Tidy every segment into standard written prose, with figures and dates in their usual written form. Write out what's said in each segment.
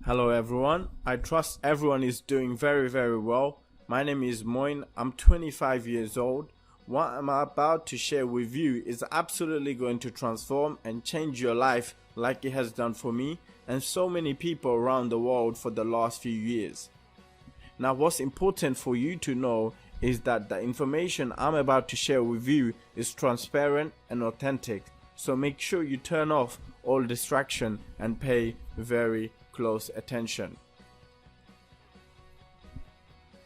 Hello everyone, I trust everyone is doing very well. My name is Moyn, I'm 25 years old. What I'm about to share with you is absolutely going to transform and change your life like it has done for me and so many people around the world for the last few years. Now what's important for you to know is that the information I'm about to share with you is transparent and authentic. So make sure you turn off all distraction and pay very close attention.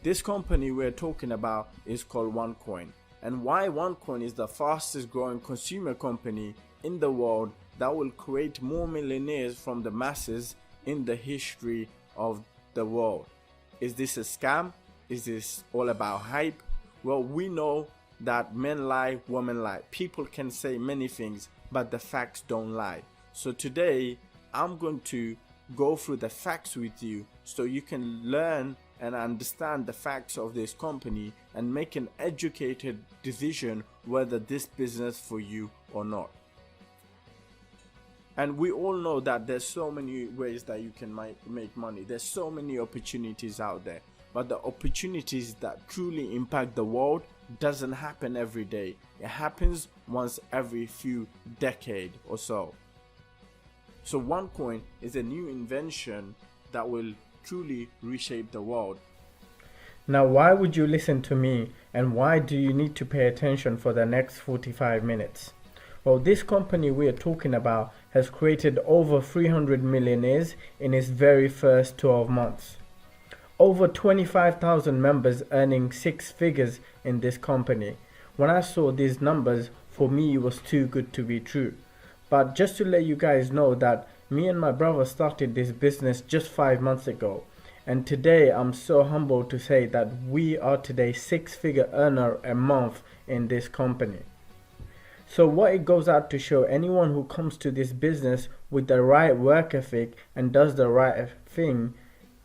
This company we're talking about is called Onecoin, and why Onecoin is the fastest growing consumer company in the world that will create more millionaires from the masses in the history of the world. Is this a scam? Is this all about hype? Well, we know that men lie, women lie. People can say many things, but the facts don't lie. So today I'm going to go through the facts with you so you can learn and understand the facts of this company and make an educated decision whether this business for you or not. And we all know that there's so many ways that you can make money. There's so many opportunities out there, but the opportunities that truly impact the world doesn't happen every day. It happens once every few decades or so. So Onecoin is a new invention that will truly reshape the world. Now, why would you listen to me, and why do you need to pay attention for the next 45 minutes? Well, this company we are talking about has created over 300 millionaires in its very first 12 months. Over 25,000 members earning six figures in this company. When I saw these numbers, for me it was too good to be true. But just to let you guys know that me and my brother started this business just 5 months ago. And today I'm so humbled to say that we are today six-figure earner a month in this company. So what it goes out to show, anyone who comes to this business with the right work ethic and does the right thing,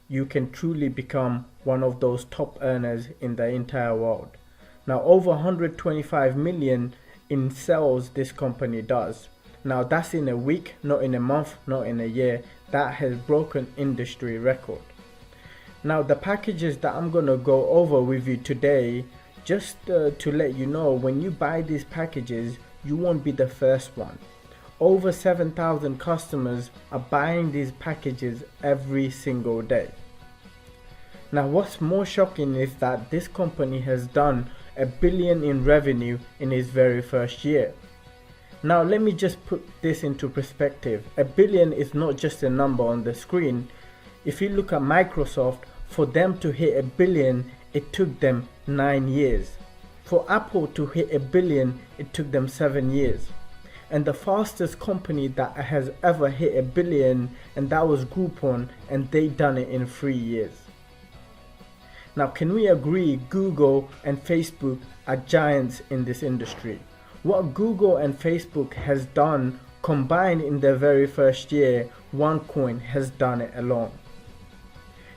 you can truly become one of those top earners in the entire world. Now over 125 million in sales this company does. Now that's in a week, not in a month, not in a year. That has broken industry record. Now the packages that I'm gonna go over with you today, just to let you know, when you buy these packages, you won't be the first one. Over 7,000 customers are buying these packages every single day. Now what's more shocking is that this company has done $1 billion in revenue in its very first year. Now let me just put this into perspective. $1 billion is not just a number on the screen. If you look at Microsoft, for them to hit $1 billion, it took them 9 years. For Apple to hit $1 billion, it took them 7 years. And the fastest company that has ever hit $1 billion, and that was Groupon, and they done it in 3 years. Now can we agree Google and Facebook are giants in this industry? What Google and Facebook has done combined in their very first year, Onecoin has done it alone.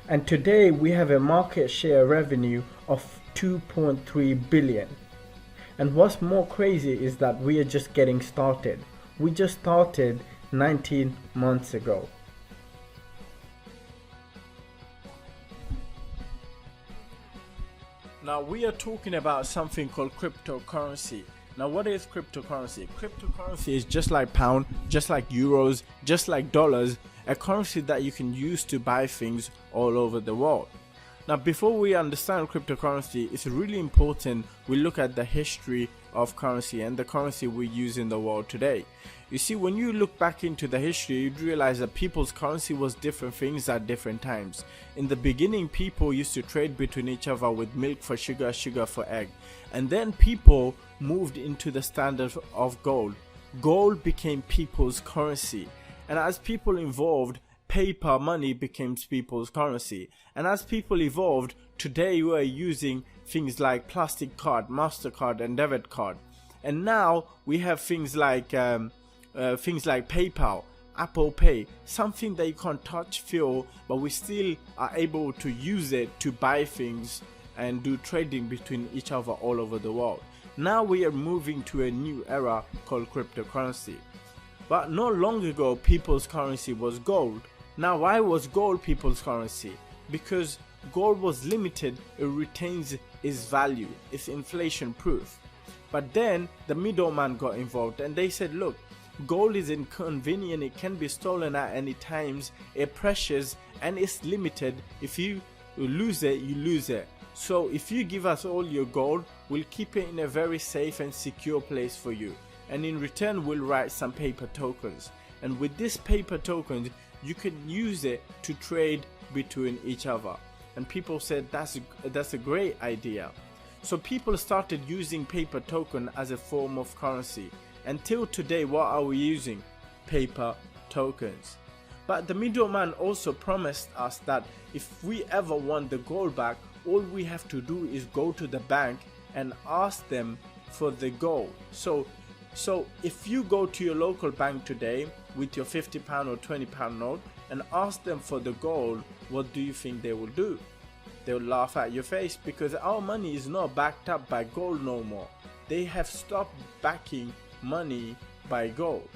And today we have a market share revenue of 2.3 billion. And what's more crazy is that we are just getting started. We just started 19 months ago. Now we are talking about something called cryptocurrency. Now what is cryptocurrency? Cryptocurrency is just like pound, just like euros, just like dollars, a currency that you can use to buy things all over the world. Now before we understand cryptocurrency, it's really important we look at the history of currency and the currency we use in the world today. You see, when you look back into the history, you'd realize that people's currency was different things at different times. In the beginning, people used to trade between each other with milk for sugar, sugar for egg. And then people moved into the standard of gold. Gold became people's currency. And as people evolved, paper money became people's currency. And as people evolved, today we are using things like plastic card, MasterCard and debit card. And now we have things like PayPal, Apple Pay, something that you can't touch, feel, but we still are able to use it to buy things and do trading between each other all over the world. Now we are moving to a new era called cryptocurrency. But not long ago, people's currency was gold. Now, why was gold people's currency? Because gold was limited, it retains its value, it's inflation proof. But then the middleman got involved and they said, look, gold is inconvenient, it can be stolen at any times, it's precious and it's limited. If you lose it, you lose it. So if you give us all your gold, we'll keep it in a very safe and secure place for you. And in return, we'll write some paper tokens. And with this paper tokens, you can use it to trade between each other. And people said that's a great idea. So people started using paper token as a form of currency. Until today, what are we using? Paper tokens. But the middleman also promised us that if we ever want the gold back, all we have to do is go to the bank and ask them for the gold. So if you go to your local bank today with your £50 or £20 note and ask them for the gold, what do you think they will do? They will laugh at your face, because our money is not backed up by gold no more. They have stopped backing money by gold.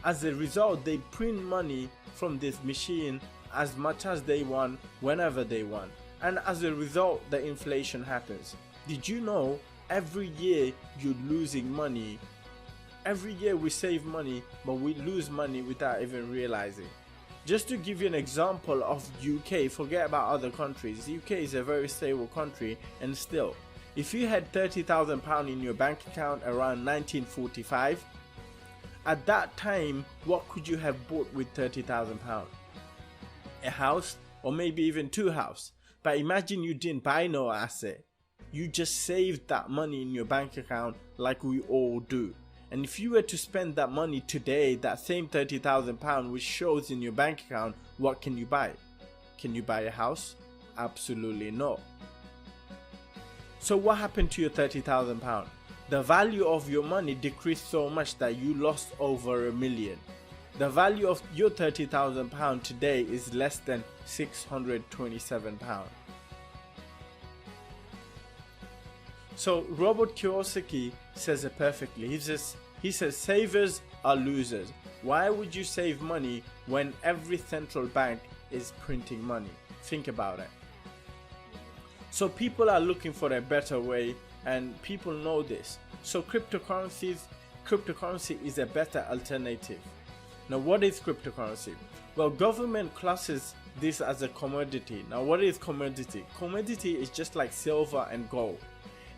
As a result, they print money from this machine as much as they want, whenever they want. And as a result, the inflation happens. Did you know every year you're losing money? Every year we save money, but we lose money without even realizing. Just to give you an example of UK, forget about other countries. UK is a very stable country, and still, if you had £30,000 in your bank account around 1945, at that time, what could you have bought with £30,000? A house, or maybe even two houses. But imagine you didn't buy no asset. You just saved that money in your bank account like we all do. And if you were to spend that money today, that same £30,000 which shows in your bank account, what can you buy? Can you buy a house? Absolutely not. So what happened to your £30,000? The value of your money decreased so much that you lost over £1 million. The value of your £30,000 today is less than £627. So Robert Kiyosaki says it perfectly. He says savers are losers. Why would you save money when every central bank is printing money? Think about it. So people are looking for a better way, and people know this. So cryptocurrency is a better alternative. Now, what is cryptocurrency? Well, government classes this as a commodity. Now, what is commodity? Commodity is just like silver and gold.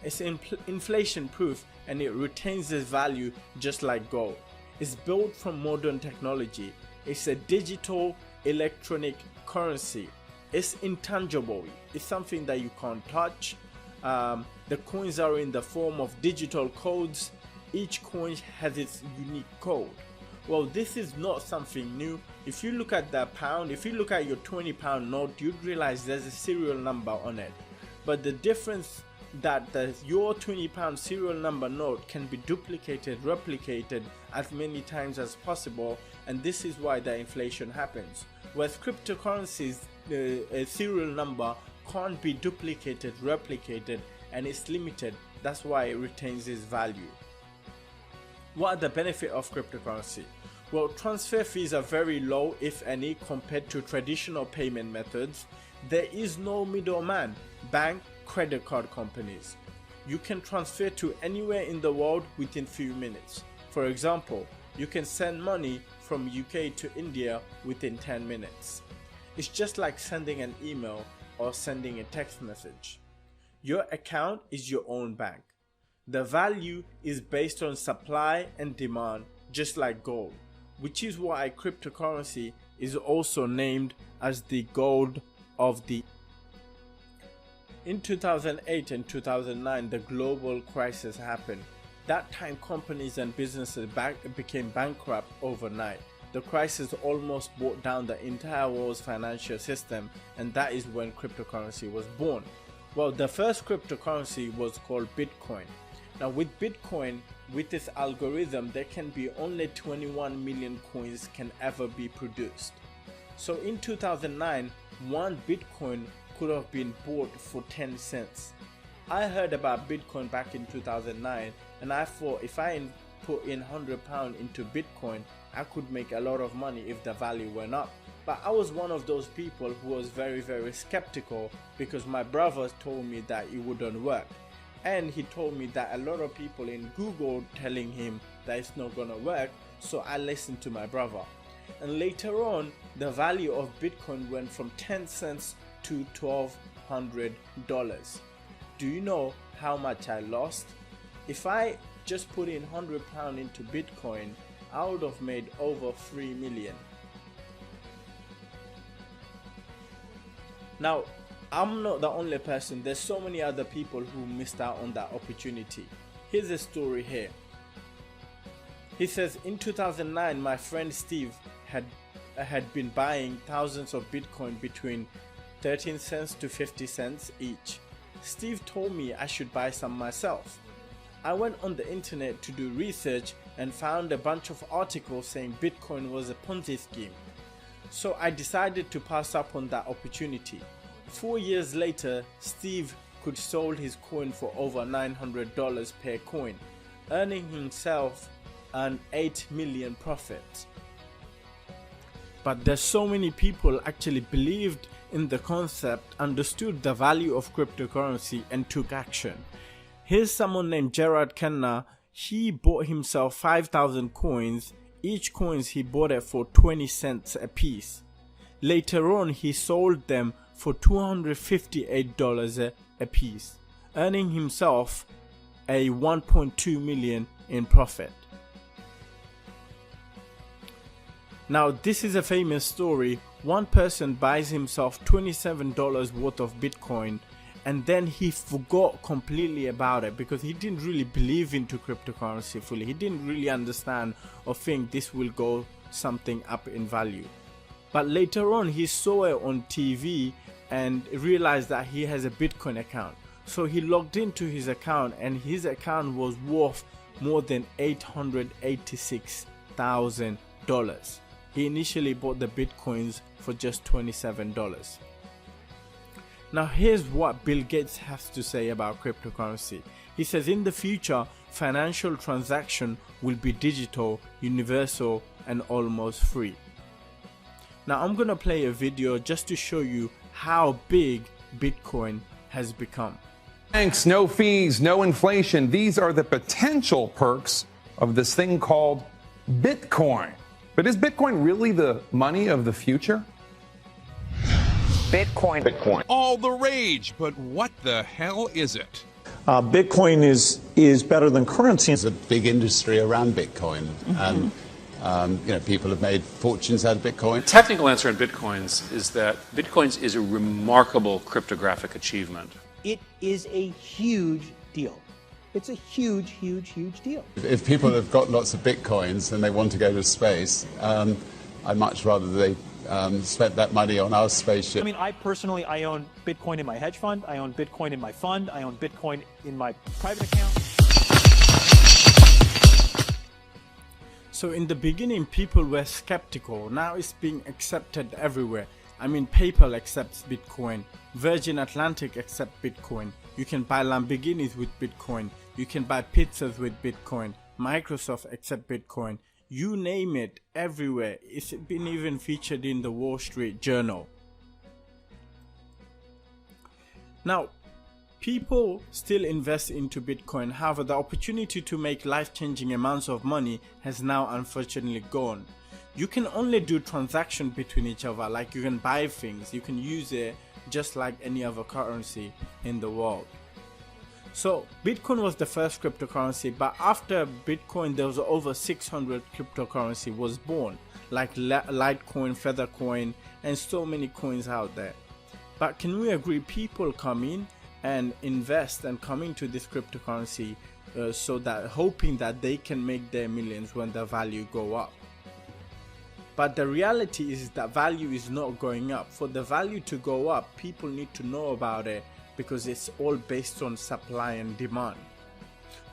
It's inflation proof and it retains its value just like gold. It's built from modern technology. It's a digital electronic currency. It's intangible. It's something that you can't touch. The coins are in the form of digital codes. Each coin has its unique code. Well, this is not something new. If you look at the pound, if you look at your £20 note, you'd realize there's a serial number on it. But the difference that your £20 serial number note can be duplicated, replicated as many times as possible, and this is why the inflation happens. Whereas cryptocurrencies, a serial number can't be duplicated, replicated, and it's limited. That's why it retains its value. What are the benefits of cryptocurrency? Well, transfer fees are very low, if any, compared to traditional payment methods. There is no middleman, bank, credit card companies. You can transfer to anywhere in the world within few minutes. For example, you can send money from UK to India within 10 minutes. It's just like sending an email or sending a text message. Your account is your own bank. The value is based on supply and demand, just like gold, which is why cryptocurrency is also named as the gold of the. In 2008 and 2009, the global crisis happened. That time, companies and businesses became bankrupt overnight. The crisis almost brought down the entire world's financial system, and that is when cryptocurrency was born. Well, the first cryptocurrency was called Bitcoin. Now, with Bitcoin, with this algorithm, there can be only 21 million coins can ever be produced. So in 2009, one Bitcoin could have been bought for 10 cents. I heard about Bitcoin back in 2009, and I thought if I put in £100 into Bitcoin, I could make a lot of money if the value went up. But I was one of those people who was very, very skeptical because my brother told me that it wouldn't work. And he told me that a lot of people in Google telling him that it's not gonna work, so I listened to my brother. And later on, the value of Bitcoin went from 10 cents to $1,200. Do you know how much I lost? If I just put in £100 into Bitcoin, I would have made over 3 million. Now, I'm not the only person. There's so many other people who missed out on that opportunity. Here's a story here. He says, in 2009, my friend Steve had been buying thousands of Bitcoin between 13 cents to 50 cents each. Steve told me I should buy some myself. I went on the internet to do research and found a bunch of articles saying Bitcoin was a Ponzi scheme. So I decided to pass up on that opportunity. 4 years later, Steve could sold his coin for over $900 per coin, earning himself an 8 million profit. But there's so many people actually believed in the concept, understood the value of cryptocurrency and took action. Here's someone named Gerard Kenna. He bought himself 5,000 coins. Each coins he bought it for 20 cents a piece. Later on, he sold them for $258 a piece, earning himself a 1.2 million in profit. Now, this is a famous story. One person buys himself $27 worth of Bitcoin, and then he forgot completely about it because he didn't really believe into cryptocurrency fully. He didn't really understand or think this will go something up in value. But later on, he saw it on TV and realized that he has a Bitcoin account. So he logged into his account, and his account was worth more than $886,000. He initially bought the Bitcoins for just $27. Now here's what Bill Gates has to say about cryptocurrency. He says in the future, financial transaction will be digital, universal, and almost free. Now I'm gonna play a video just to show you how big Bitcoin has become. Thanks, no fees, no inflation. These are the potential perks of this thing called Bitcoin. But is Bitcoin really the money of the future? Bitcoin. All the rage, but what the hell is it? Bitcoin is better than currency. There's a big industry around Bitcoin, and people have made fortunes out of Bitcoin. Technical answer on Bitcoins is that Bitcoins is a remarkable cryptographic achievement. It is a huge deal. It's a huge, huge, huge deal. If people have got lots of Bitcoins and they want to go to space, I'd much rather they spent that money on our spaceship. I mean, I own Bitcoin in my hedge fund. I own Bitcoin in my fund. I own Bitcoin in my private account. So in the beginning, people were skeptical. Now it's being accepted everywhere. I mean, PayPal accepts Bitcoin. Virgin Atlantic accepts Bitcoin. You can buy Lamborghinis with Bitcoin. You can buy pizzas with Bitcoin. Microsoft accepts Bitcoin. You name it, everywhere. It's been even featured in the Wall Street Journal. Now, people still invest into Bitcoin. However, the opportunity to make life-changing amounts of money has now unfortunately gone. You can only do transactions between each other, like you can buy things. You can use it just like any other currency in the world. So Bitcoin was the first cryptocurrency, but after Bitcoin there was over 600 cryptocurrency was born, like Litecoin, Feathercoin, and so many coins out there. But can we agree people come in and invest and come into this cryptocurrency so that hoping that they can make their millions when the value go up? But the reality is that value is not going up. For the value to go up, people need to know about it, because it's all based on supply and demand.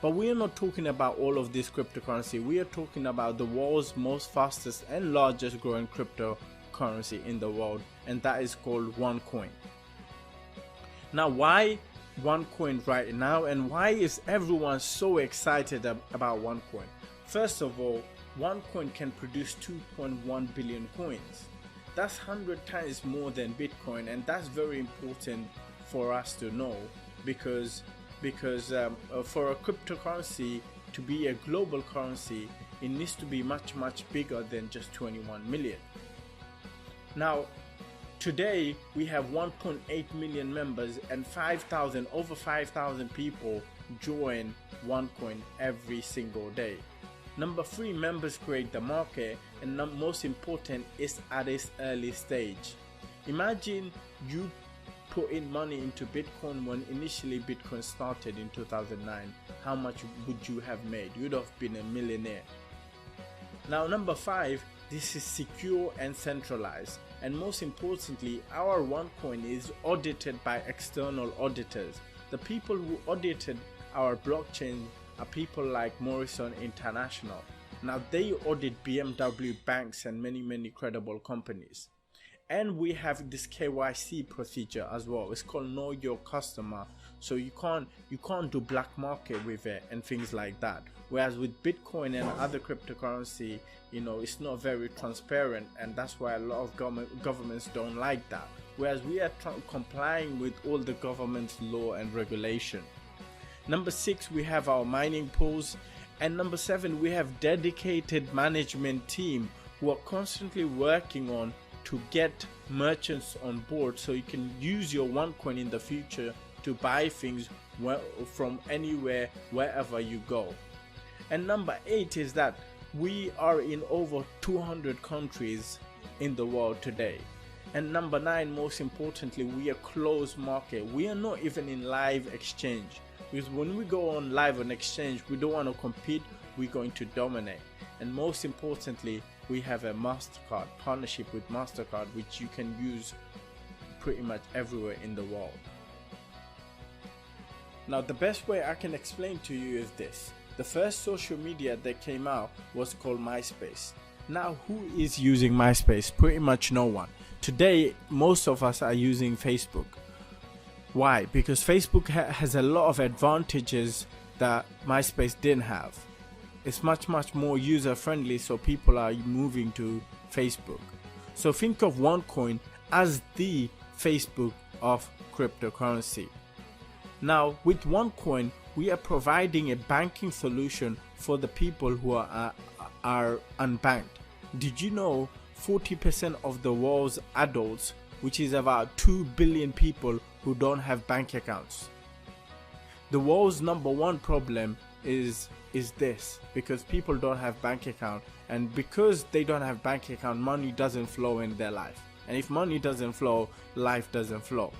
But we are not talking about all of this cryptocurrency. We are talking about the world's most fastest and largest growing cryptocurrency in the world, and that is called Onecoin. Now, why Onecoin right now, and why is everyone so excited about Onecoin? First of all, Onecoin can produce 2.1 billion coins. That's 100 times more than Bitcoin, and that's very important for us to know, because for a cryptocurrency to be a global currency, it needs to be much bigger than just 21 million. Now, today we have 1.8 million members, and over 5,000 people join Onecoin every single day. Number 3, members create the market, and most important is at its early stage. Imagine you put in money into Bitcoin when initially Bitcoin started in 2009. How much would you have made? You'd have been a millionaire. Now, number 5, this is secure and centralized, and most importantly, our Onecoin is audited by external auditors. The people who audited our blockchain are people like Morrison International. Now, they audit BMW, banks, and many credible companies. And we have this KYC procedure as well. It's called Know Your Customer. So you can't do black market with it and things like that. Whereas with Bitcoin and other cryptocurrency, it's not very transparent, and that's why a lot of governments don't like that. Whereas we are complying with all the government's law and regulation. Number 6, we have our mining pools, and number 7, we have dedicated management team who are constantly working on to get merchants on board, so you can use your Onecoin in the future to buy things from anywhere, wherever you go. And number 8 is that we are in over 200 countries in the world today. And number 9, most importantly, we are closed market. We are not even in live exchange, because when we go on live on exchange, we don't want to compete, we're going to dominate. And most importantly, we have a MasterCard partnership with MasterCard, which you can use pretty much everywhere in the world. Now, the best way I can explain to you is this. The first social media that came out was called MySpace. Now, who is using MySpace? Pretty much no one. Today, most of us are using Facebook. Why? Because Facebook has a lot of advantages that MySpace didn't have. It's much more user friendly, so people are moving to Facebook. So think of Onecoin as the Facebook of cryptocurrency. Now, with Onecoin, we are providing a banking solution for the people who are unbanked. Did you know 40% of the world's adults, which is about 2 billion people, who don't have bank accounts? The world's number 1 problem is this, because people don't have bank account, and because they don't have bank account, money doesn't flow in their life, and if money doesn't flow, life doesn't flow.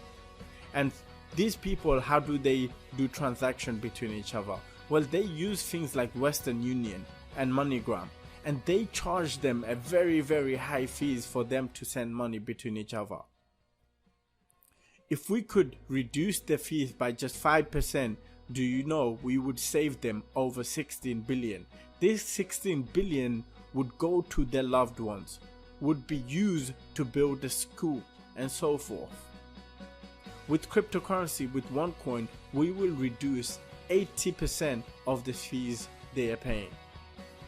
And these people, how do they do transaction between each other? Well, they use things like Western Union and MoneyGram, and they charge them a very high fees for them to send money between each other. If we could reduce the fees by just 5%, do you know we would save them over 16 billion? This 16 billion would go to their loved ones, would be used to build a school, and so forth. With cryptocurrency, with Onecoin, we will reduce 80% of the fees they are paying.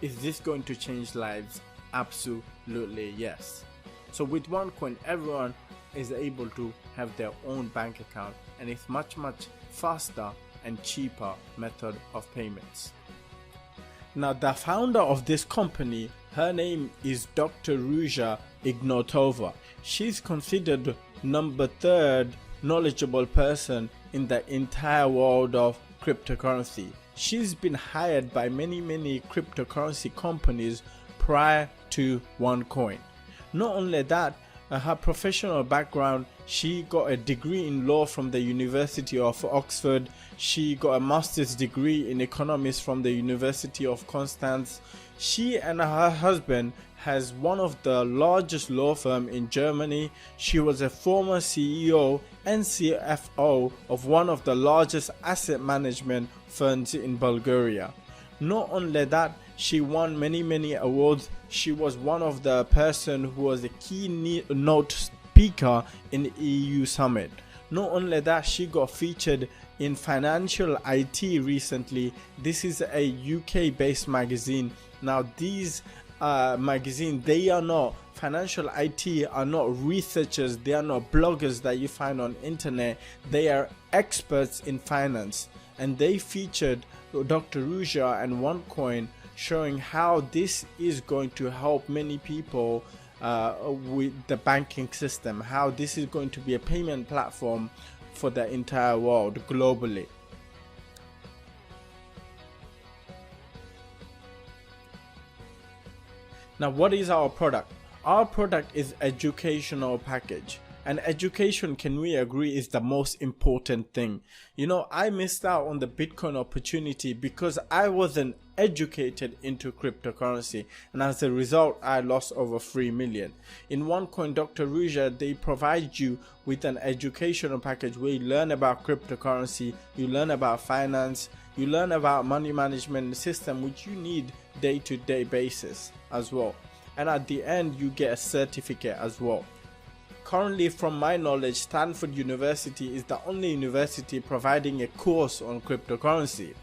Is this going to change lives? Absolutely yes. So with Onecoin, everyone is able to have their own bank account, and it's much faster and cheaper method of payments. Now, the founder of this company, her name is Dr.Ruja Ignatova. She's considered number 3rd knowledgeable person in the entire world of cryptocurrency. She's been hired by many cryptocurrency companies prior to Onecoin. Not only that, her professional background, she got a degree in law from the University of Oxford. She got a master's degree in economics from the University of Constance. She and her husband has one of the largest law firm in Germany. She was a former CEO and CFO of one of the largest asset management firms in Bulgaria. Not only that, she won many awards. She was one of the person who was a keynote speaker in the EU summit. Not only that, she got featured in Financial IT recently. This is a UK based magazine. Now these magazine, they are not financial IT are not researchers, they are not bloggers that you find on internet. They are experts in finance, and they featured Dr. Ruja and Onecoin, showing how this is going to help many people with the banking system, how this is going to be a payment platform for the entire world globally. Now, what is our product? Our product is educational package. And education, can we agree, is the most important thing. You know, I missed out on the Bitcoin opportunity because I wasn't educated into cryptocurrency, and as a result I lost over 3 million. In Onecoin, Dr. Ruja, they provide you with an educational package where you learn about cryptocurrency, you learn about finance, you learn about money management system, which you need day-to-day basis as well, and at the end you get a certificate as well. Currently, from my knowledge, Stanford University is the only university providing a course on cryptocurrency.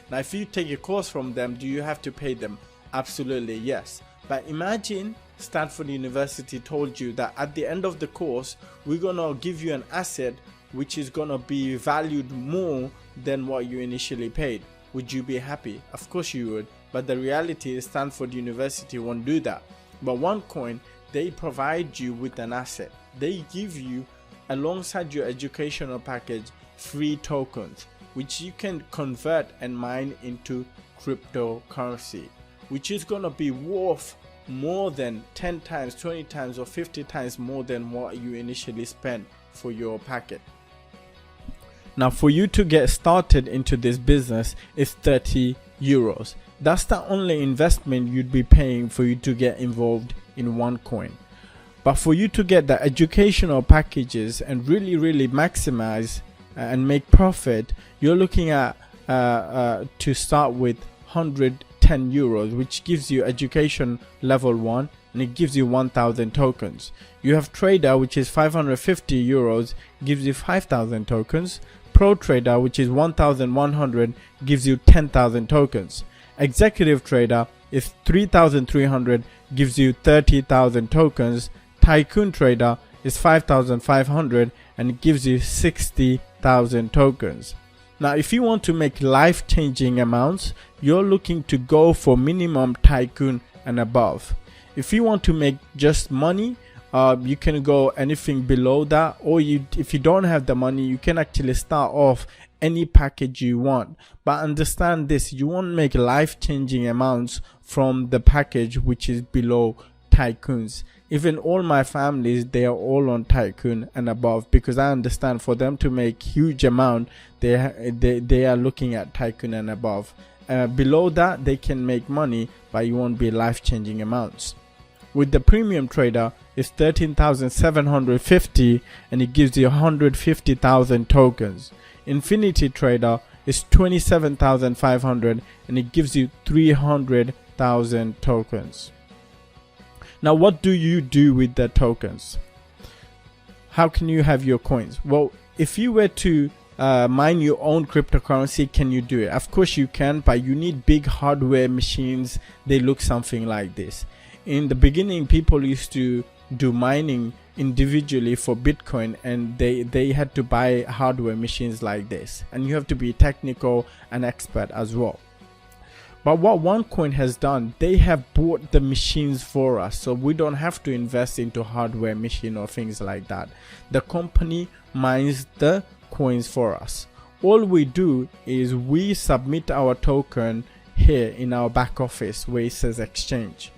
Now, if you take a course from them, do you have to pay them? Absolutely yes. But imagine Stanford University told you that at the end of the course, we're gonna give you an asset which is gonna be valued more than what you initially paid. Would you be happy? Of course you would. But the reality is Stanford University won't do that. But Onecoin, they provide you with an asset. They give you, alongside your educational package, free tokens, which you can convert and mine into cryptocurrency, which is going to be worth more than 10 times, 20 times, or 50 times more than what you initially spent for your packet. Now, for you to get started into this business is 30 euros. That's the only investment you'd be paying for you to get involved in Onecoin. But for you to get the educational packages and really maximize and make profit, you're looking at to start with 110 euros, which gives you education level 1, and it gives you 1000 tokens. You have trader, which is 550 euros, gives you 5000 tokens. Pro trader, which is 1100, gives you 10,000 tokens. Executive trader is 3300, gives you 30,000 tokens. Tycoon trader is 5,500 and it gives you 60,000 tokens. Now, if you want to make life-changing amounts, you're looking to go for minimum Tycoon and above. If you want to make just money, you can go anything below that, or if you don't have the money, you can actually start off any package you want. But understand this, you won't make life-changing amounts from the package which is below Tycoons. Even all my families, they are all on Tycoon and above, because I understand for them to make huge amount, they are looking at Tycoon and above. Below that, they can make money, but you won't be life-changing amounts. With the premium trader, it's 13,750 and it gives you 150,000 tokens. Infinity trader is 27,500 and it gives you 300,000 tokens. Now, what do you do with the tokens? How can you have your coins? Well, if you were to mine your own cryptocurrency, can you do it? Of course you can, but you need big hardware machines. They look something like this. In the beginning, people used to do mining individually for Bitcoin, and they had to buy hardware machines like this, and you have to be technical and expert as well. But what Onecoin has done, they have bought the machines for us, so we don't have to invest into hardware machine or things like that. The company mines the coins for us. All we do is we submit our token here in our back office where it says exchange.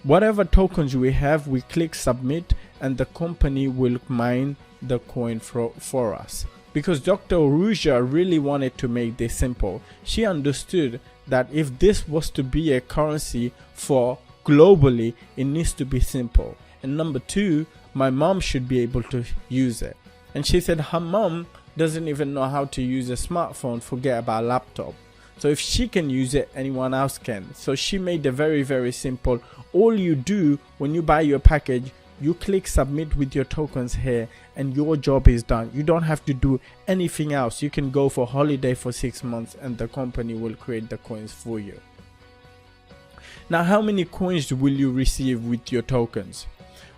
Whatever tokens we have, we click submit and the company will mine the coin for us. Because Dr. Ruja really wanted to make this simple. She understood that if this was to be a currency for globally, it needs to be simple. And number two, my mom should be able to use it. And she said her mom doesn't even know how to use a smartphone, forget about laptop. So if she can use it, anyone else can. So she made it very simple. All you do when you buy your package, you click submit with your tokens here and your job is done. You don't have to do anything else. You can go for holiday for 6 months and the company will create the coins for you. Now, how many coins will you receive with your tokens?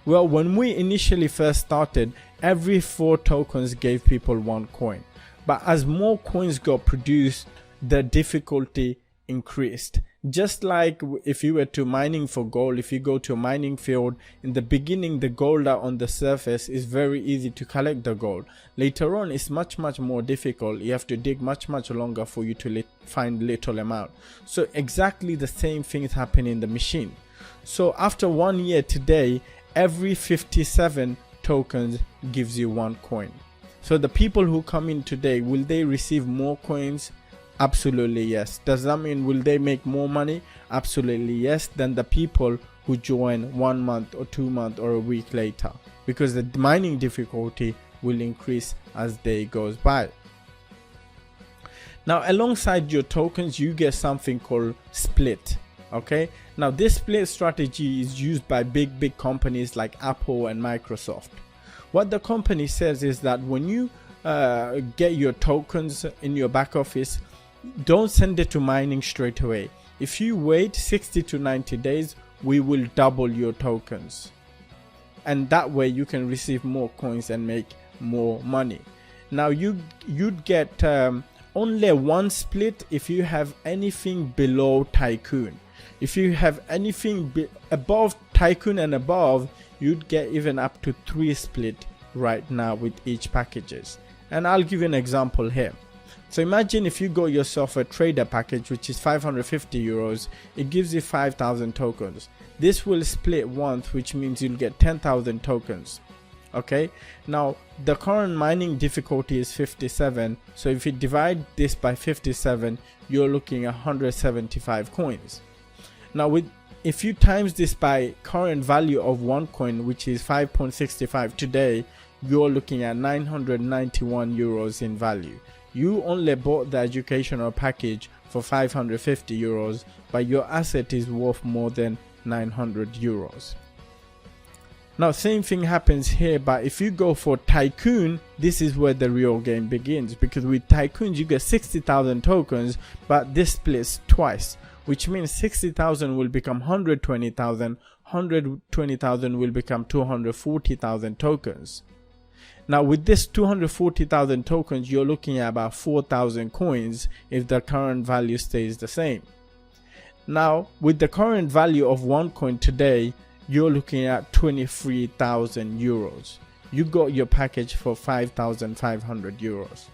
Well, when we initially first started, every 4 tokens gave people 1 coin. But as more coins got produced, the difficulty increased. Just like if you were to mining for gold, if you go to a mining field, in the beginning the gold out on the surface is very easy to collect the gold. Later on it's much more difficult. You have to dig much longer for you to find little amount. So exactly the same thing is happening in the machine. So after 1 year today, every 57 tokens gives you 1 coin. So the people who come in today, will they receive more coins? Absolutely yes. Does that mean will they make more money? Absolutely yes, than the people who join 1 month or 2 months or a week later, because the mining difficulty will increase as day goes by. Now alongside your tokens, you get something called split. Okay, now this split strategy is used by big companies like Apple and Microsoft. What the company says is that when you get your tokens in your back office, don't send it to mining straight away. If you wait 60 to 90 days, we will double your tokens, and that way you can receive more coins and make more money. Now you'd get only 1 split if you have anything below Tycoon. If you have anything above Tycoon and above, you'd get even up to 3 split right now with each packages. And I'll give you an example here. So imagine if you got yourself a trader package, which is 550 euros, it gives you 5,000 tokens. This will split once, which means you'll get 10,000 tokens. Okay, now the current mining difficulty is 57, so if you divide this by 57, you're looking at 175 coins. Now if you times this by current value of 1 coin, which is 5.65 today, you're looking at 991 euros in value. You only bought the educational package for 550 euros, but your asset is worth more than 900 euros. Now same thing happens here, but if you go for Tycoon, this is where the real game begins, because with Tycoons you get 60,000 tokens, but this splits twice, which means 60,000 will become 120,000, 120,000 will become 240,000 tokens. Now with this 240,000 tokens, you're looking at about 4,000 coins if the current value stays the same. Now with the current value of 1 coin today, you're looking at 23,000 euros. You got your package for 5,500 euros.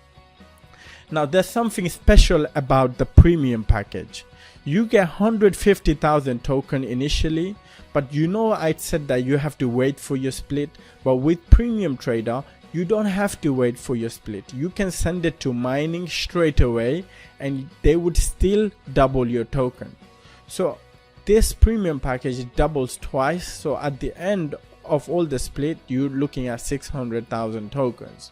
Now there's something special about the premium package. You get 150,000 token initially, but you know I said that you have to wait for your split, but with Premium Trader you don't have to wait for your split. You can send it to mining straight away and they would still double your token. So this premium package doubles twice, so at the end of all the split you're looking at 600,000 tokens.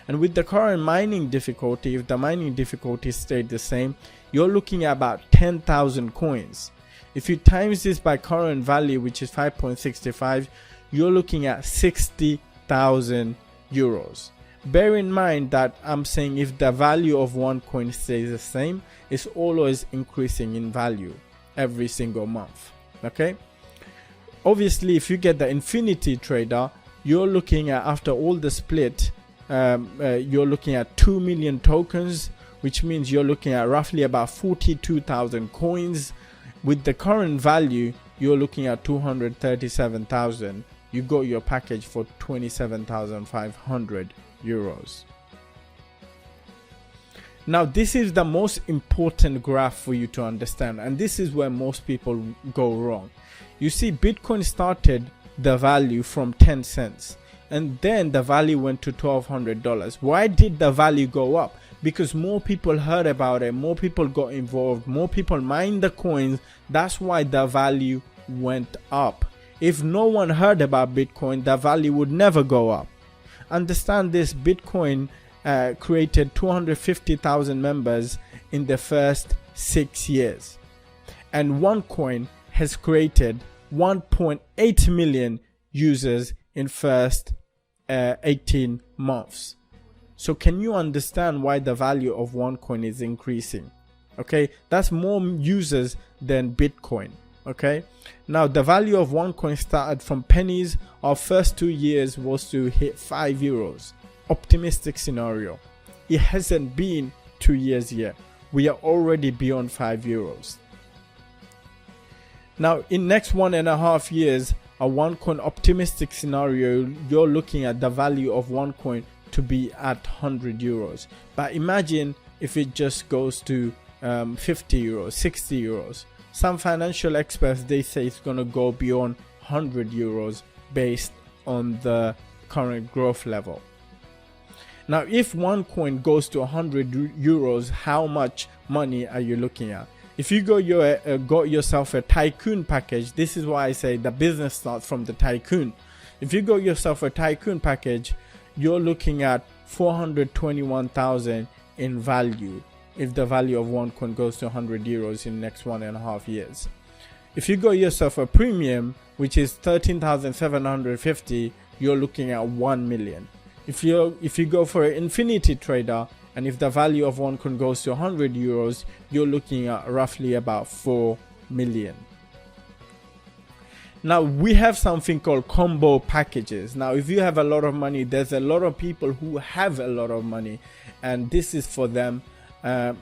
And with the current mining difficulty, if the mining difficulty stayed the same, you're looking at about 10,000 coins. If you times this by current value, which is 5.65, you're looking at 60,000 euros. Bear in mind that I'm saying if the value of 1 coin stays the same, it's always increasing in value every single month. Okay, obviously if you get the Infinity Trader, you're looking at, after all the split, you're looking at 2 million tokens, which means you're looking at roughly about 42,000 coins. With the current value, you're looking at 237,000. You got your package for 27,500 euros. Now this is the most important graph for you to understand, and this is where most people go wrong. You see, Bitcoin started the value from 10 cents and then the value went to $1,200. Why did the value go up? Because more people heard about it, more people got involved, more people mined the coins. That's why the value went up. If no one heard about Bitcoin, the value would never go up. Understand this, Bitcoin created 250,000 members in the first 6 years, and Onecoin has created 1.8 million users in first 18 months. So can you understand why the value of Onecoin is increasing? Okay, that's more users than Bitcoin. Okay, now the value of one coin started from pennies. Our first 2 years was to hit €5. Optimistic scenario. It hasn't been 2 years yet. We are already beyond €5. Now in next 1.5 years, a one coin optimistic scenario, you're looking at the value of one coin to be at €100. But imagine if it just goes to €50, €60. Some financial experts, they say it's going to go beyond €100 based on the current growth level. Now if one coin goes to €100, how much money are you looking at? If you got yourself a tycoon package, this is why I say the business starts from the tycoon. If you got yourself a tycoon package, you're looking at 421,000 in value if the value of one coin goes to €100 in the next 1.5 years. If you got yourself a premium, which is 13,750, you're looking at 1 million. If you go for an infinity trader, and if the value of one coin goes to €100, you're looking at roughly about 4 million. Now we have something called combo packages. Now if you have a lot of money, there's a lot of people who have a lot of money, and this is for them, and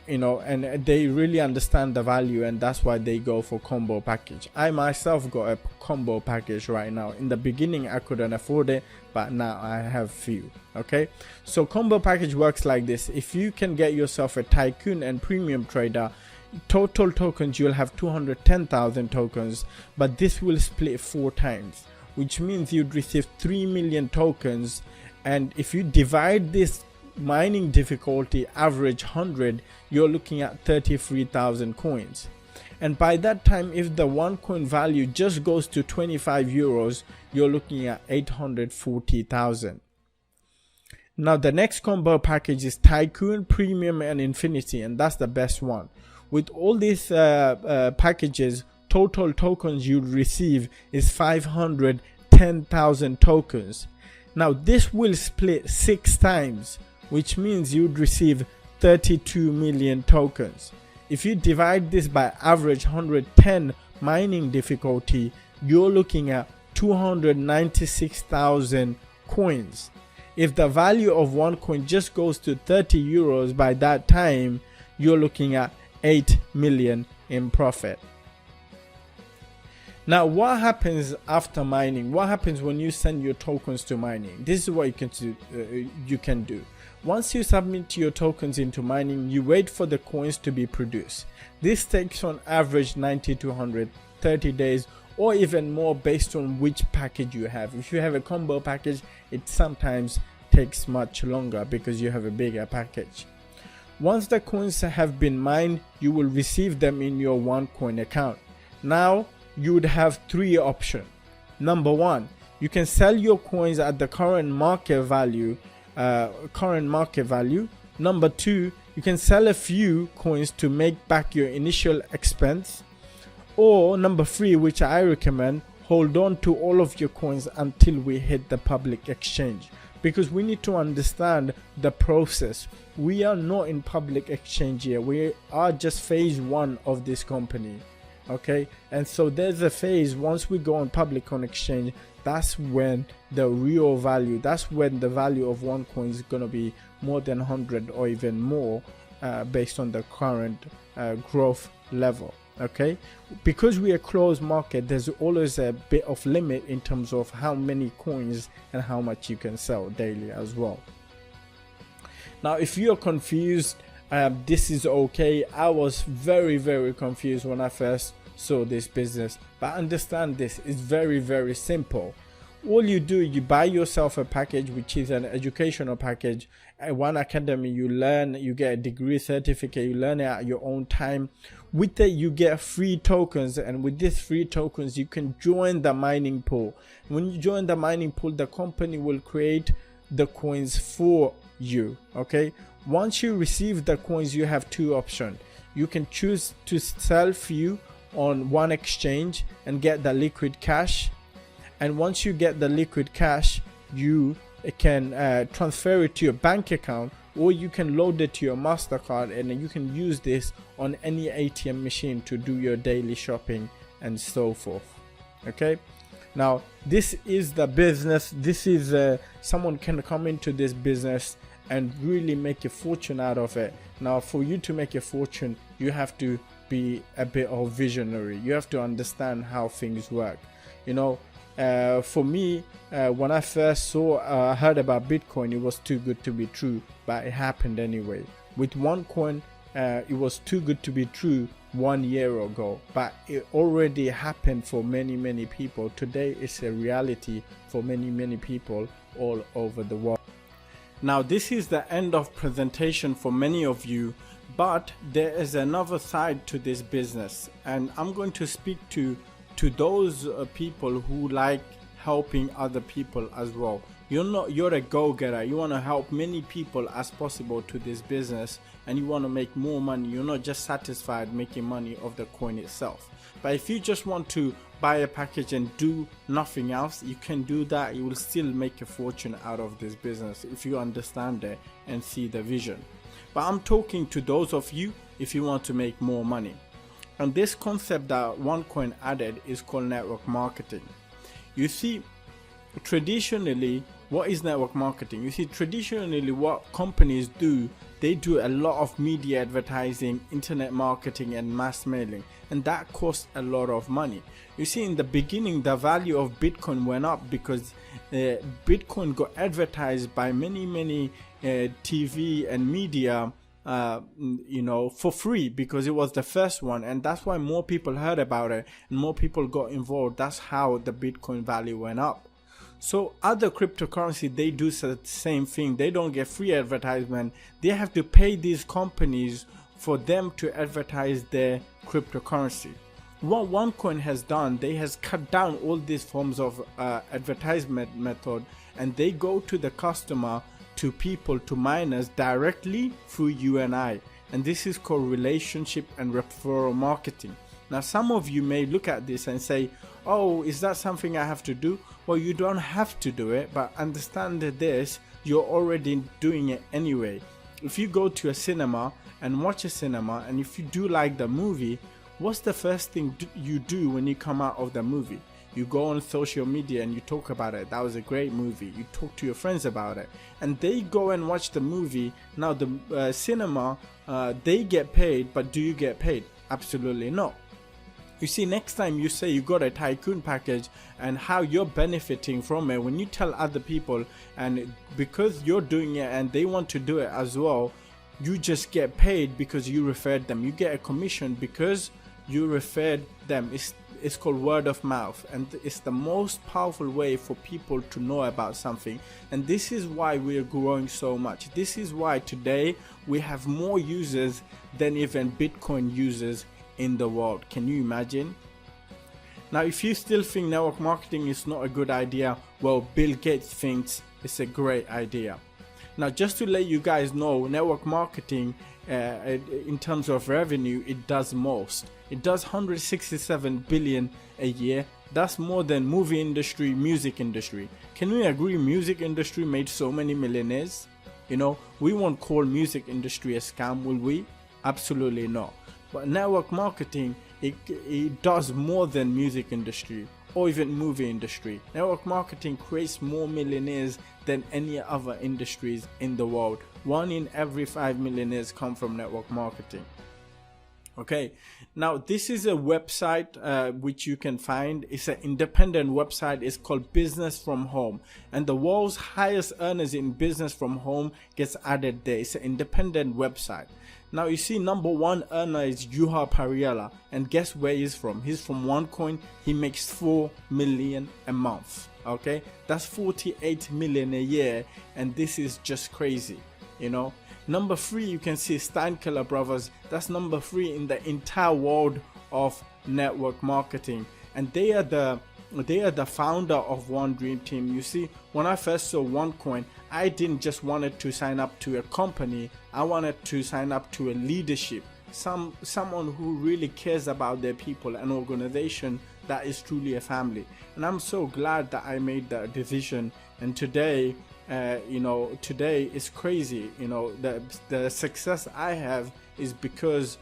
they really understand the value, and that's why they go for combo package. I myself got a combo package right now. In the beginning I couldn't afford it, but now I have few. Okay, so combo package works like this. If you can get yourself a tycoon and premium trader, total tokens, you'll have 210,000 tokens, but this will split 4 times, which means you'd receive 3 million tokens. And if you divide this mining difficulty average 100, you're looking at 33,000 coins. And by that time, if the one coin value just goes to €25, you're looking at 840,000. Now the next combo package is Tycoon, Premium and Infinity, and that's the best one. With all these packages, total tokens you receive is 510,000 tokens. Now this will split 6 times, which means you'd receive 32 million tokens. If you divide this by average 110 mining difficulty, you're looking at 296,000 coins. If the value of one coin just goes to €30 by that time, you're looking at 8 million in profit. Now what happens after mining? What happens when you send your tokens to mining? This is what you can do. Once you submit your tokens into mining, you wait for the coins to be produced. This takes on average 90 to 130 days, or even more based on which package you have. If you have a combo package, it sometimes takes much longer because you have a bigger package. Once the coins have been mined, you will receive them in your OneCoin account. Now you would have 3 options. Number 1, you can sell your coins at the current market value. Number 2, you can sell a few coins to make back your initial expense. Or number 3, which I recommend, hold on to all of your coins until we hit the public exchange, because we need to understand the process. We are not in public exchange here. We are just phase 1 of this company. Okay, and so there's a phase. Once we go on public on exchange, that's when the real value, that's when the value of one coin is going to be more than 100 or even more, based on the current growth level. Okay, because we are closed market, there's always a bit of limit in terms of how many coins and how much you can sell daily as well. Now if you're confused, this is okay. I was very confused when I first saw this business, but understand this is very simple. All you do, you buy yourself a package, which is an educational package. At One Academy, you learn, you get a degree certificate, you learn it at your own time. With it, you get free tokens, and with these free tokens, you can join the mining pool. When you join the mining pool, the company will create the coins for you. Okay, once you receive the coins, you have 2 options. You can choose to sell few on one exchange and get the liquid cash, and once you get the liquid cash, you can transfer it to your bank account, or you can load it to your MasterCard, and you can use this on any ATM machine to do your daily shopping and so forth. Okay, now this is the business. This is someone can come into this business and really make a fortune out of it. Now, for you to make a fortune, you have to be a bit of visionary. You have to understand how things work. You know, for me, when I first heard about Bitcoin, it was too good to be true, but it happened anyway. With Onecoin, it was too good to be true 1 year ago, but it already happened for many people. Today it's a reality for many people all over the world. Now, this is the end of presentation for many of you, but there is another side to this business, and I'm going to speak to those people who like helping other people as well. You're a go-getter. You want to help many people as possible to this business, and you want to make more money. You're not just satisfied making money of the coin itself. But if you just want to buy a package and do nothing else, you can do that. You will still make a fortune out of this business if you understand it and see the vision. But I'm talking to those of you if you want to make more money. And this concept that Onecoin added is called network marketing. You see, traditionally, what is network marketing? You see, traditionally what companies do, they do a lot of media advertising, internet marketing and mass mailing, and that costs a lot of money. You see, in the beginning, the value of Bitcoin went up because Bitcoin got advertised by many TV and media for free, because it was the first one, and that's why more people heard about it and more people got involved. That's how the Bitcoin value went up. So other cryptocurrency, they do the same thing. They don't get free advertisement. They have to pay these companies for them to advertise their cryptocurrency. What Onecoin has done, they has cut down all these forms of advertisement method, and they go to the customer, to people, to miners directly through you and I. And this is called relationship and referral marketing. Now, some of you may look at this and say, oh, is that something I have to do? Well, you don't have to do it, but understand that you're already doing it anyway. If you go to a cinema and watch a cinema, and if you do like the movie, what's the first thing you do when you come out of the movie? You go on social media and you talk about it. That was a great movie. You talk to your friends about it, and they go and watch the movie. Now the cinema, they get paid, but do you get paid? Absolutely not. You see, next time you say you got a tycoon package and how you're benefiting from it, when you tell other people, and because you're doing it and they want to do it as well, you just get paid because you referred them. You get a commission because you referred them. It's called word of mouth, and it's the most powerful way for people to know about something. And this is why we're growing so much. This is why today we have more users than even Bitcoin users in the world. Can you imagine? Now, if you still think network marketing is not a good idea, well, Bill Gates thinks it's a great idea. Now, just to let you guys know, network marketing in terms of revenue, it does most. It does 167 billion a year. That's more than movie industry, music industry. Can we agree music industry made so many millionaires? You know, we won't call music industry a scam, will we? Absolutely not. But network marketing, it does more than music industry or even movie industry. Network marketing creates more millionaires than any other industries in the world. 1 in every 5 millionaires come from network marketing. Okay, now this is a website which you can find. It's an independent website. It's called Business from Home, and the world's highest earners in business from home gets added there. It's an independent website. Now you see, number one earner is Juha Pariela, and guess where he's from? He's from Onecoin. He makes 4 million a month. Okay, that's 48 million a year, and this is just crazy, you know. Number 3, you can see Steinkiller Brothers. That's number 3 in the entire world of network marketing, and they are the founder of One Dream Team. You see, when I first saw Onecoin, I didn't just wanted to sign up to a company. I wanted to sign up to a leadership, someone who really cares about their people, an organization that is truly a family. And I'm so glad that I made that decision. And today, today is crazy. You know, the success I have is because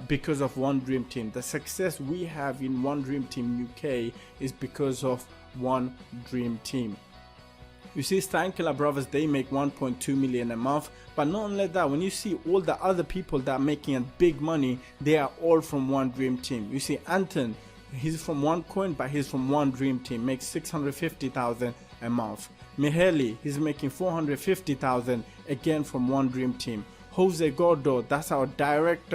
because of One Dream Team. The success we have in One Dream Team UK is because of One Dream Team. You see, Steinkiller Brothers, they make 1.2 million a month, but not only that, when you see all the other people that are making a big money, they are all from One Dream Team. You see, Anton, he's from Onecoin, but he's from One Dream Team, makes 650,000 a month. Mihaly, he's making 450,000, again from One Dream Team. Jose Gordo, that's our direct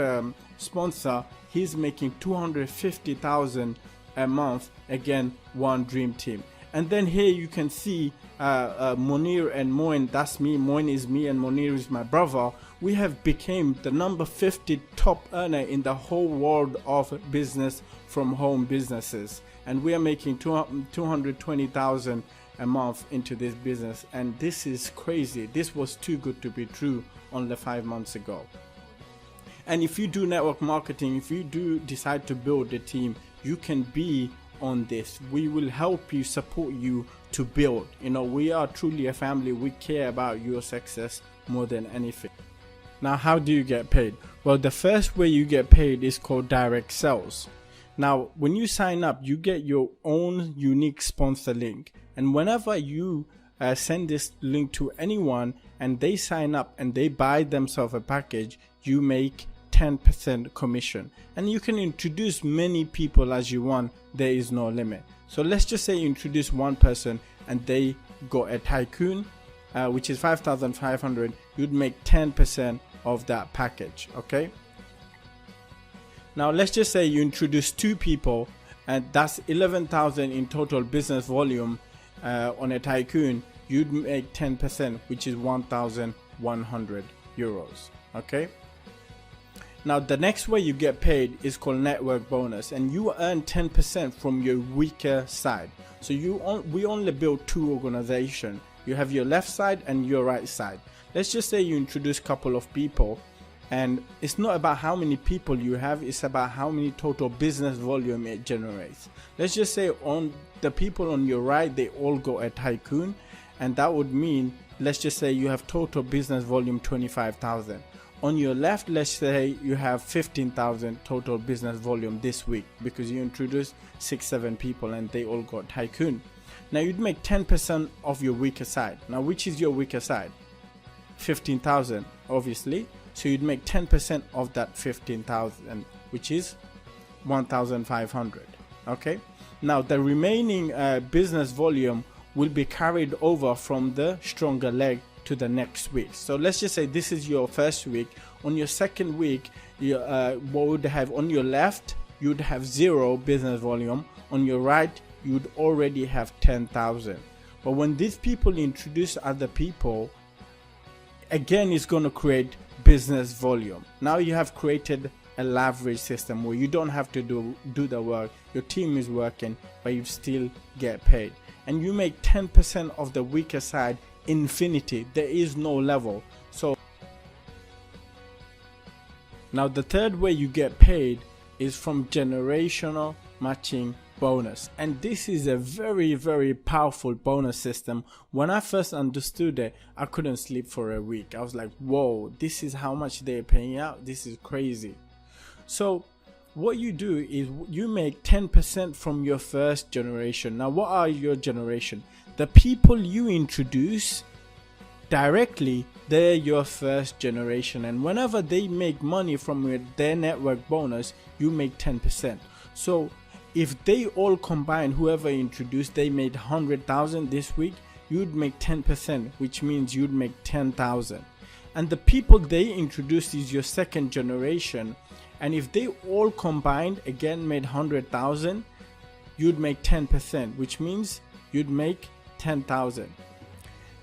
sponsor, he's making 250,000 a month, again One Dream Team. And then here you can see Munir and Moyn, that's me, Moyn is me and Munir is my brother. We have became the number 50 top earner in the whole world of business from home businesses, and we are making 220,000 a month into this business, and this is crazy. This was too good to be true only 5 months ago. And if you do network marketing, if you do decide to build a team, you can be on this. We will help you, support you to build. You know, we are truly a family. We care about your success more than anything. Now, how do you get paid? Well, the first way you get paid is called direct sales. Now, when you sign up, you get your own unique sponsor link, and whenever you send this link to anyone and they sign up and they buy themselves a package, you make 10% commission, and you can introduce many people as you want. There is no limit. So let's just say you introduce one person and they got a tycoon, which is 5,500. You'd make 10% of that package. Okay, now let's just say you introduce two people and that's 11,000 in total business volume on a tycoon. You'd make 10%, which is 1,100 euros. Okay, now the next way you get paid is called network bonus, and you earn 10% from your weaker side. So we only build two organizations. You have your left side and your right side. Let's just say you introduce a couple of people, and it's not about how many people you have, it's about how many total business volume it generates. Let's just say on the people on your right, they all got a tycoon, and that would mean, let's just say you have total business volume 25,000. On your left, let's say you have 15,000 total business volume this week because you introduced 6-7 people and they all got tycoon. Now you'd make 10% of your weaker side. Now which is your weaker side? 15,000 obviously. So you'd make 10% of that 15,000, which is 1,500. Okay. Now the remaining business volume will be carried over from the stronger leg to the next week. So let's just say this is your first week. On your second week, you what would have on your left, you'd have 0 business volume. On your right, you'd already have 10,000. But when these people introduce other people, again, it's going to create business volume. Now you have created a leverage system where you don't have to do the work. Your team is working, but you still get paid. And you make 10% of the weaker side infinity. There is no level. So now the third way you get paid is from generational matching bonus, and this is a very, very powerful bonus system. When I first understood it, I couldn't sleep for a week. I was like, whoa, this is how much they're paying out. This is crazy. So what you do is you make 10% from your first generation. Now what are your generation? The people you introduce directly, they're your first generation, and whenever they make money from their network bonus, you make 10%. So if they all combine, whoever introduced, they made 100,000 this week, you'd make 10%, which means you'd make 10,000. And the people they introduced is your second generation, and if they all combined again made 100,000, you'd make 10%, which means you'd make 10,000.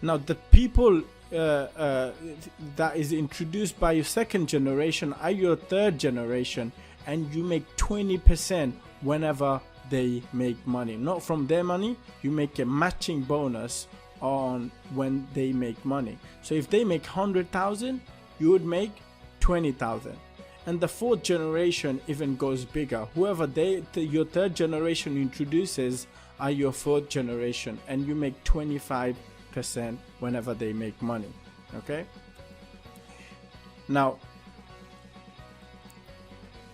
Now the people that is introduced by your second generation are your third generation, and you make 20% whenever they make money. Not from their money, you make a matching bonus on when they make money. So if they make 100,000, you would make 20,000. And the fourth generation even goes bigger. Whoever your third generation introduces are your fourth generation, and you make 25% whenever they make money. Okay. Now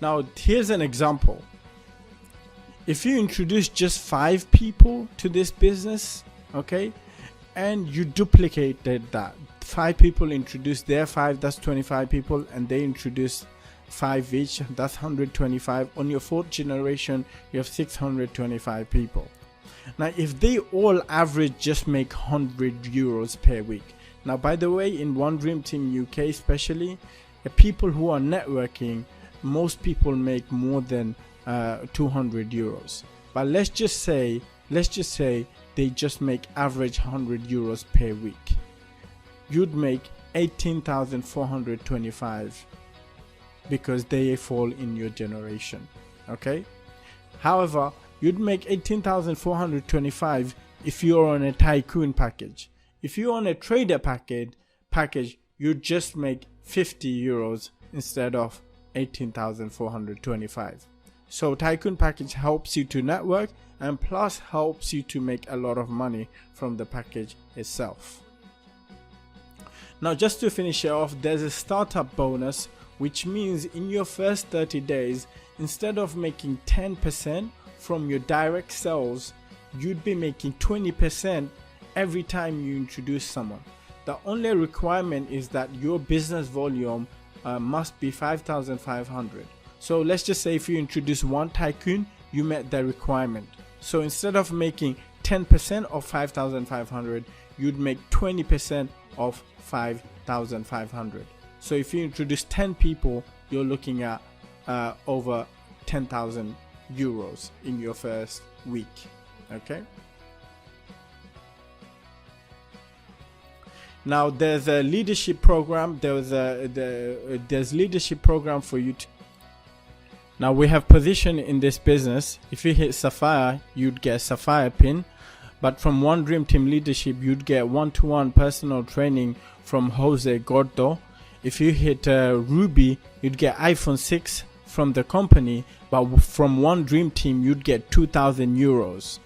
Now, here's an example. If you introduce just 5 people to this business, okay, and you duplicated that, 5 people introduce their 5, that's 25 people, and they introduce 5 each, that's 125. On your 4th generation, you have 625 people. Now, if they all average just make 100 euros per week. Now, by the way, in One Dream Team UK especially, the people who are networking, most people make more than 200 euros. But let's just say they just make average 100 euros per week. You'd make 18,425 because they fall in your generation. Okay? However, you'd make 18,425 if you're on a tycoon package. If you're on a trader package, you just make 50 euros instead of 18,425. So tycoon package helps you to network and plus helps you to make a lot of money from the package itself. Now, just to finish it off, there's a startup bonus, which means in your first 30 days, instead of making 10% from your direct sales, you'd be making 20% every time you introduce someone. The only requirement is that your business volume must be 5,500. So let's just say if you introduce 1 tycoon, you met the requirement. So instead of making 10% of 5,500, you'd make 20% of 5,500. So if you introduce 10 people, you're looking at over 10,000 euros in your first week. Okay. Now there's a leadership program. There's leadership program for you to. Now we have position in this business. If you hit Sapphire, you'd get Sapphire pin. But from One Dream Team Leadership, you'd get one-to-one personal training from Jose Gordo. If you hit Ruby, you'd get iPhone 6 from the company. But from One Dream Team, you'd get 2,000 euros.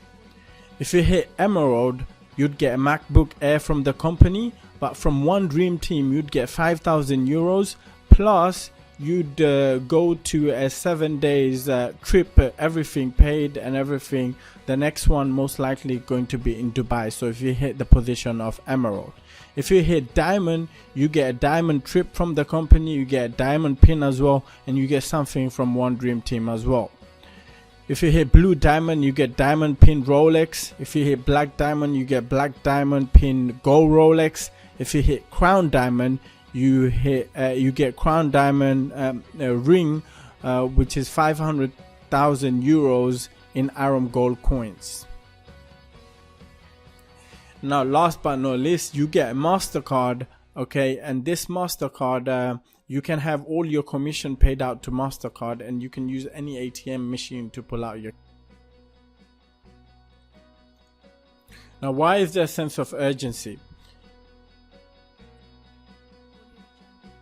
If you hit Emerald, you'd get a MacBook Air from the company. But from One Dream Team, you'd get 5,000 euros. Plus, you'd go to a 7 days trip, everything paid and everything. The next one most likely going to be in Dubai. So if you hit the position of Emerald. If you hit Diamond, you get a diamond trip from the company. You get a diamond pin as well. And you get something from One Dream Team as well. If you hit Blue Diamond, you get diamond pin Rolex. If you hit Black Diamond, you get black diamond pin Gold Rolex. If you hit Crown Diamond, you get Crown Diamond ring, which is 500,000 euros in Aram Gold coins. Now, last but not least, you get a MasterCard. Okay, and this MasterCard, you can have all your commission paid out to MasterCard, and you can use any ATM machine to pull out your. Now, why is there a sense of urgency?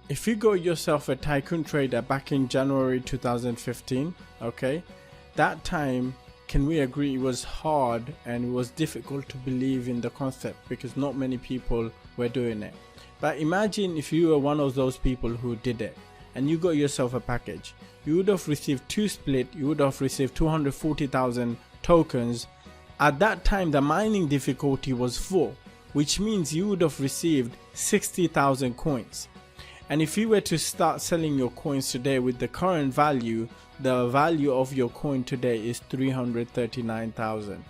If you got yourself a tycoon trader back in January 2015, okay, that time, can we agree it was hard and it was difficult to believe in the concept because not many people were doing it. But imagine if you were one of those people who did it and you got yourself a package. You would have received 2 split, you would have received 240,000 tokens. At that time, the mining difficulty was 4, which means you would have received 60,000 coins. And if you were to start selling your coins today with the current value, the value of your coin today is 339,000.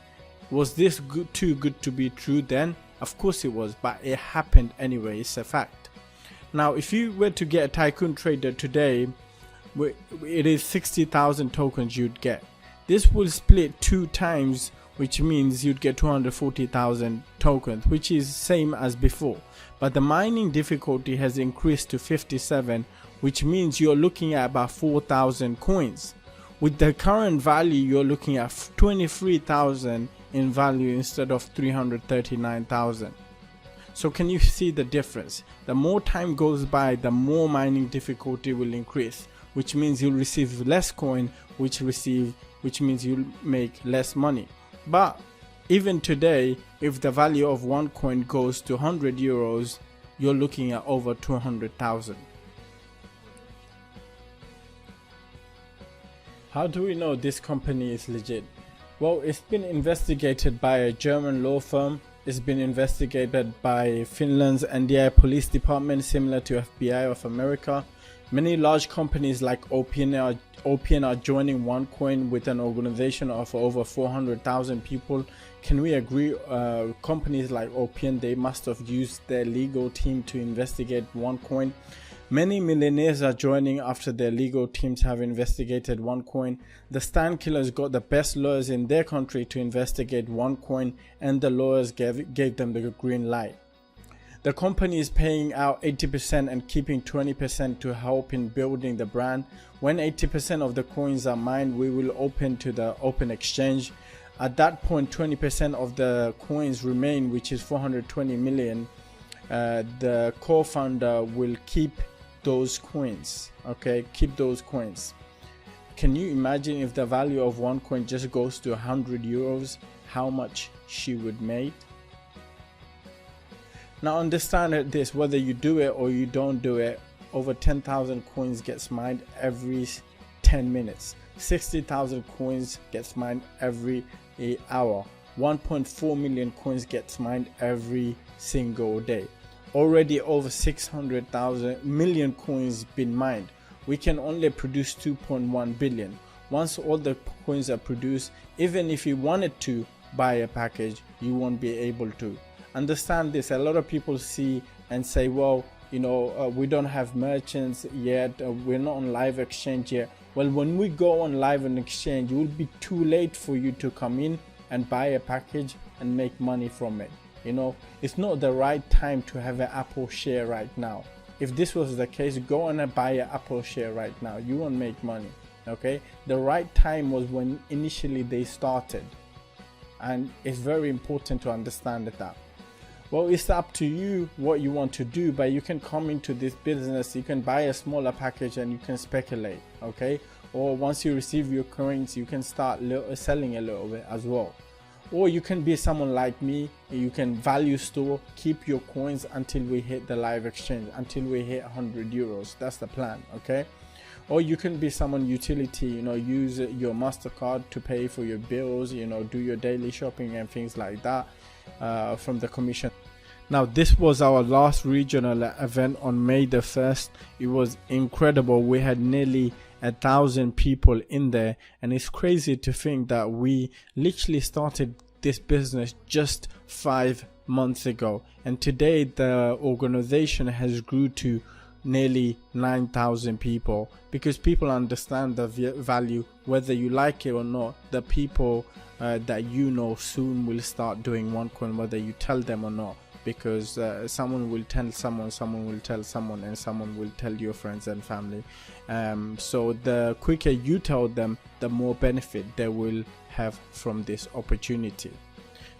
Was this too good to be true then? Of course it was, but it happened anyway. It's a fact. Now, if you were to get a tycoon trader today, it is 60,000 tokens you'd get. This will split 2 times, which means you'd get 240,000 tokens, which is same as before. But the mining difficulty has increased to 57, which means you're looking at about 4,000 coins. With the current value, you're looking at 23,000 in value instead of 339,000. So can you see the difference? The more time goes by, the more mining difficulty will increase, which means you'll receive less coin, which means you'll make less money. But even today, if the value of one coin goes to 100 euros, you're looking at over 200,000. How do we know this company is legit? Well, it's been investigated by a German law firm. It's been investigated by Finland's NDI police department, similar to FBI of America. Many large companies like OPN are joining Onecoin with an organization of over 400,000 people. Can we agree companies like OPN, they must have used their legal team to investigate Onecoin? Many millionaires are joining after their legal teams have investigated Onecoin. The Stand Killers got the best lawyers in their country to investigate Onecoin, and the lawyers gave them the green light. The company is paying out 80% and keeping 20% to help in building the brand. When 80% of the coins are mined, we will open to the open exchange. At that point, 20% of the coins remain, which is 420 million. The co-founder will keep those coins. Okay, keep those coins. Can you imagine if the value of one coin just goes to 100 euros, how much she would make? Now understand this, whether you do it or you don't do it, over 10,000 coins gets mined every 10 minutes. 60,000 coins gets mined every hour. 1.4 million coins gets mined every single day. Already over 600,000 million coins been mined. We can only produce 2.1 billion. Once all the coins are produced, even if you wanted to buy a package, you won't be able to. Understand this. A lot of people see and say, well, you know, we don't have merchants yet, we're not on live exchange yet. Well, when we go on live and exchange, it will be too late for you to come in and buy a package and make money from it. You know, it's not the right time to have an Apple share right now. If this was the case, go and buy an Apple share right now. You won't make money. Okay, the right time was when initially they started, and it's very important to understand that. Well, it's up to you what you want to do, but you can come into this business, you can buy a smaller package and you can speculate, okay? Or once you receive your coins, you can start selling a little bit as well. Or you can be someone like me, you can value store, keep your coins until we hit the live exchange, until we hit 100 euros. That's the plan, okay? Or you can be someone utility, you know, use your MasterCard to pay for your bills, you know, do your daily shopping and things like that from the commission. Now, this was our last regional event on May the 1st. It was incredible. We had nearly 1,000 people in there, and it's crazy to think that we literally started this business just 5 months ago, and today the organization has grew to nearly 9,000 people, because people understand the value, whether you like it or not. The people that you know soon will start doing Onecoin, whether you tell them or not, because someone will tell someone, someone will tell someone, and someone will tell your friends and family. So the quicker you tell them, the more benefit they will have from this opportunity.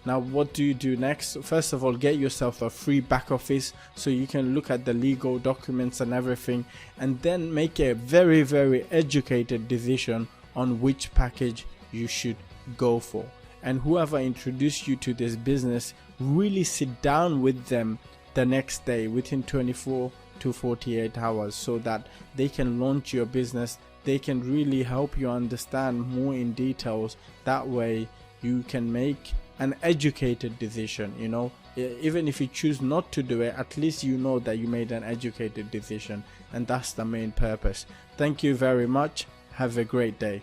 Now, what do you do next? First of all, get yourself a free back office so you can look at the legal documents and everything, and then make a very, very educated decision on which package you should go for. And whoever introduced you to this business, really sit down with them the next day within 24 to 48 hours so that they can launch your business. They can really help you understand more in details. That way you can make an educated decision. You know, even if you choose not to do it, at least you know that you made an educated decision, and that's the main purpose. Thank you very much. Have a great day.